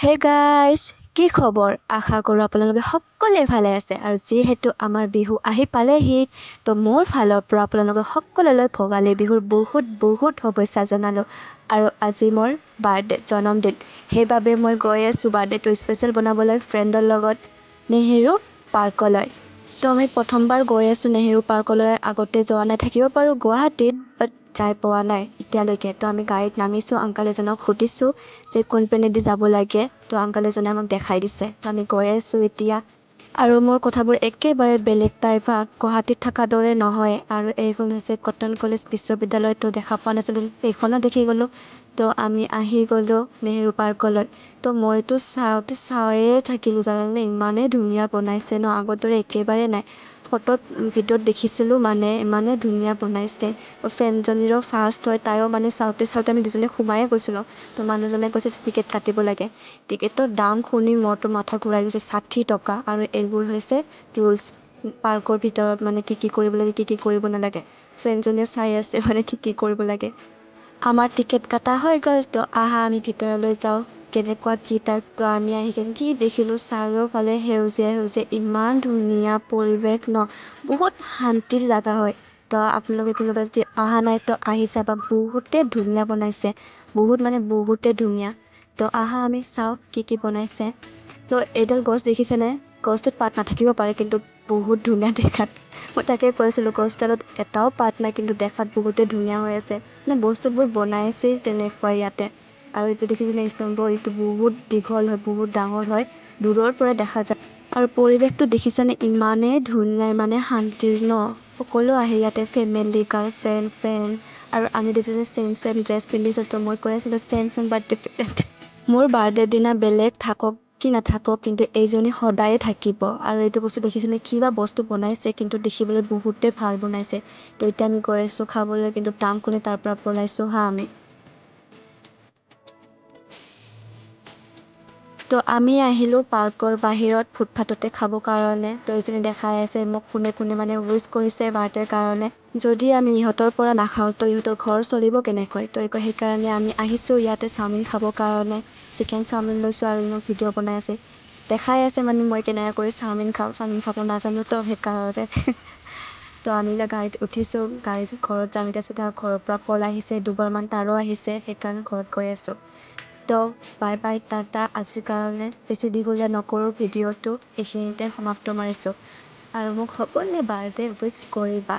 Hey guys, কি খবৰ? আশা কৰোঁ আপোনালোকে সকলোৱে ভালে আছে। আৰু যিহেতু আমাৰ বিহু আহি পালেহি, তো মোৰ ফালৰ পৰা আপোনালোকে সকলোলৈ ভোগালী বিহুৰ বহুত বহুত শুভেচ্ছা জনালোঁ। আৰু আজি মোৰ বাৰ্থডে জন্মদিন, সেইবাবে মই গৈ আছোঁ বাৰ্থডেটো স্পেচিয়েল বনাবলৈ ফ্ৰেণ্ডৰ লগত নেহেৰু পাৰ্কলৈ। তো আমি প্ৰথমবাৰ গৈ আছোঁ নেহেৰু পাৰ্কলৈ। আগতে যোৱা নাই, থাকিব পাৰোঁ গুৱাহাটীত, বাট যাই পোৱা নাই এতিয়ালৈকে। তো আমি গাড়ীত নামিছোঁ, আংকাল এজনক সুধিছোঁ যে কোনপিনেদি যাব লাগে। তো আংকাল এজনে আমাক দেখাই দিছে। তো আমি গৈ আছোঁ এতিয়া। আৰু মোৰ কথাবোৰ একেবাৰে বেলেগ টাইপ, গুৱাহাটীত থকাৰ দৰে নহয়। আৰু এইখন হৈছে কটন কলেজ বিশ্ববিদ্যালয়। তো দেখা পোৱা নাছিলোঁ, এইখনো দেখি গ'লোঁ। তো আমি আহি গ'লোঁ নেহেৰু পাৰ্কলৈ। তো মইতো চাওঁয়ে থাকিলোঁ জানানে, ইমানেই ধুনীয়া বনাইছে ন, আগৰ দৰে একেবাৰে নাই। ফটোত ভিডিঅ'ত দেখিছিলোঁ মানে ইমানেই ধুনীয়া বনাইছে। ফ্ৰেণ্ডজনীৰো ফাৰ্ষ্ট হয়, তাইও মানে চাওঁতে আমি দুজনী সোমায়ে গৈছিলোঁ। তো মানুহজনে কৈছে টিকেট কাটিব লাগে। টিকেটৰ দাম শুনি মোৰতো মাথা ঘূৰাই গৈছে, 60 টকা। আৰু এইবোৰ হৈছে ৰুলছ পাৰ্কৰ ভিতৰত, মানে কি কৰিব লাগে, কি কৰিব নালাগে। ফ্ৰেণ্ডজনীও চাই আছে মানে কি কৰিব লাগে। আমাৰ টিকেট কটা হৈ গ'ল। তো আহা আমি ভিতৰলৈ যাওঁ, কেনেকুৱা কি টাইপ। তো আমি আহি কিনে কি দেখিলোঁ, চাৰিওফালে সেউজীয়া ইমান ধুনীয়া পৰিৱেশ ন, বহুত শান্তিৰ জেগা হয়। তো আপোনালোকে কোনোবা যদি অহা নাই তো আহি চাবা, বহুতেই ধুনীয়া বনাইছে, বহুতেই ধুনীয়া। তো আহা আমি চাওঁ কি বনাইছে। তো এইডাল গছ দেখিছেনে, গছটোত পাত নাথাকিব পাৰে কিন্তু বহুত ধুনীয়া দেখাত। মই তাকে কৈছিলোঁ, গছডালত এটাও পাত নাই কিন্তু দেখাত বহুতেই ধুনীয়া হৈ আছে। মানে বস্তুবোৰ বনাইছেই তেনেকুৱা ইয়াতে। আৰু এইটো দেখিছেনে স্তম্ভ, এইটো বহুত দীঘল হয়, বহুত ডাঙৰ হয়, দূৰৰ পৰা দেখা যায়। আৰু পৰিৱেশটো দেখিছেনে, ইমানেই ধুনীয়া, ইমানেই শান্তিৰ ন। সকলো আহে ইয়াতে, ফেমিলি, গাৰ্লফ্ৰেণ্ড, ফ্ৰেণ্ড। আৰু আমি দুজনী চেম ড্ৰেছ পিন্ধিছোঁ। তো মই কৈ আছিলোঁ চেম বাৰ্থডে। মোৰ বাৰ্থডেৰ দিনা বেলেগ থাকক কি নাথাকক, কিন্তু এইজনী সদায়ে থাকিব। আৰু এইটো বস্তু দেখিছেনে, কিবা বস্তু বনাইছে কিন্তু দেখিবলৈ বহুতেই ভাল বনাইছে। তো এতিয়া আমি গৈ আছোঁ খাবলৈ, কিন্তু দাম শুনি তাৰ পৰা পলাইছোঁ আমি। তো আমি আহিলোঁ পাৰ্কৰ বাহিৰত ফুটপাথতে খাবৰ কাৰণে। তো এইজনী দেখাই আছে মোক কোনে মানে উইছ কৰিছে বাৰ্থডেৰ কাৰণে। যদি আমি ইহঁতৰ পৰা নাখাওঁ তো ইহঁতৰ ঘৰ চলিব কেনেকৈ। তো সেইকাৰণে আমি আহিছোঁ ইয়াতে চাওমিন খাবৰ কাৰণে। চিকেন চাওমিন লৈছোঁ আৰু মোক ভিডিঅ' বনাই আছে, দেখাই আছে মানে মই কেনেকৈ কৰি চাওমিন খাওঁ। চাওমিন খাব নাজানো তো সেইকাৰণে। তো আমি এতিয়া গাড়ীত উঠিছোঁ, গাড়ীত ঘৰত যাম এতিয়া। ঘৰৰ পৰা কল আহিছে দুবাৰমান, তাৰো আহিছে, সেইকাৰণে ঘৰত গৈ আছোঁ। তো বাই বাই, টাটা। আজিৰ কাৰণে বেছি দীঘলীয়া নকৰোঁ, ভিডিঅ'টো এইখিনিতে সমাপ্ত মাৰিছোঁ। আৰু মোক সকলোৱে বাৰ্থডে উইছ কৰিবা।